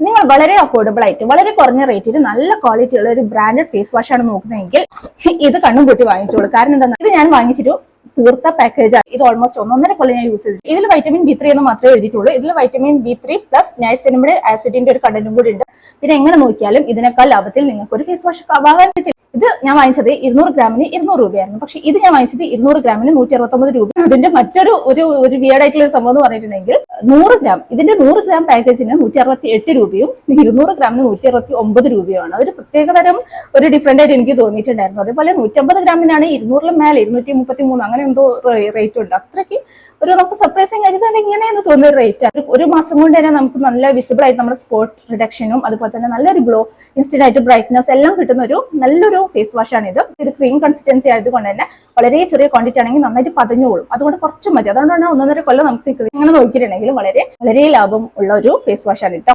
നിങ്ങൾ വളരെ അഫോർഡബിൾ ആയിട്ട് വളരെ കുറഞ്ഞ റേറ്റിൽ നല്ല ക്വാളിറ്റി ഉള്ള ഒരു ബ്രാൻഡഡ് ഫേസ് വാഷ് ആണ് നോക്കുന്നതെങ്കിൽ ഇത് കണ്ണും കൂട്ടി വാങ്ങിച്ചോളൂ. കാരണം എന്താ, ഇത് ഞാൻ വാങ്ങിച്ചിട്ട് തീർത്ത പാക്കേജാണ്. ഇത് ഓൾമോസ്റ്റ് 1.5 കൊല്ലം ഞാൻ യൂസ് ചെയ്തു. ഇതിൽ വൈറ്റമിൻ B3 എന്ന് മാത്രമേ എഴുതിയിട്ടുള്ളൂ. ഇതിൽ വൈറ്റമിൻ B3 പ്ലസ് നൈസിനമിഡ് ആസിഡിന്റെ ഒരു കണ്ടന്റും കൂടി ഉണ്ട്. പിന്നെ എങ്ങനെ നോക്കിയാലും ഇതിനേക്കാൾ ലാഭത്തിൽ നിങ്ങൾക്ക് ഒരു ഫേസ് വാഷ് വാങ്ങാൻ കിട്ടില്ല. ഇത് ഞാൻ വാങ്ങിച്ചത് 200 ഗ്രാമിന് 200 രൂപയായിരുന്നു. പക്ഷെ ഇത് ഞാൻ വാങ്ങിച്ചത് 200 ഗ്രാമിന് 169 രൂപ. അതിന്റെ മറ്റൊരു ഒരു വിയേർഡ് ആയിട്ടുള്ള ഒരു സംഭവം എന്ന് പറഞ്ഞിട്ടുണ്ടെങ്കിൽ 100 ഗ്രാം ഇതിന്റെ 100 ഗ്രാം പാക്കേജിന് 168 രൂപയും 200 ഗ്രാമിന് 169 രൂപയുമാണ്. അതൊരു പ്രത്യേകതരം ഒരു ഡിഫറെന്റ് ആയിട്ട് എനിക്ക് തോന്നിയിട്ടുണ്ടായിരുന്നു. അതേപോലെ 150 ഗ്രാമിനാണ് 200 മേലെ 233 അങ്ങനെ എന്തോ റേറ്റ് ഉണ്ട്. അത്രയ്ക്ക് ഒരു നമുക്ക് സർപ്രൈസിങ് ആയിട്ട് തന്നെ ഇങ്ങനെയെന്ന് തോന്നിയ റേറ്റ് ആണ്. ഒരു മാസം കൊണ്ട് തന്നെ നമുക്ക് നല്ല വിസിബിൾ ആയിട്ട് നമ്മുടെ സ്പോട്ട് റിഡക്ഷനും അതുപോലെ തന്നെ നല്ലൊരു ഗ്ലോ, ഇൻസ്റ്റന്റ് ആയിട്ട് ബ്രൈറ്റ്നസ് എല്ലാം കിട്ടുന്ന നല്ലൊരു ഫേസ് വാഷ് ആണ് ഇത്. ഇത് ക്രീം കൺസിസ്റ്റൻസി ആയതുകൊണ്ട് തന്നെ വളരെ ചെറിയ ക്വാണ്ടിറ്റി ആണെങ്കിൽ നന്നായിട്ട് പതഞ്ഞോളും. അതുകൊണ്ട് കുറച്ച് മതി. അതുകൊണ്ടാണ് 1.5 കൊല്ലം നമുക്ക് അങ്ങനെ നോക്കിയിട്ടുണ്ടെങ്കിലും വളരെ വളരെ ലാഭം ഉള്ള ഒരു ഫേസ് വാഷ് ആണ് കേട്ടോ.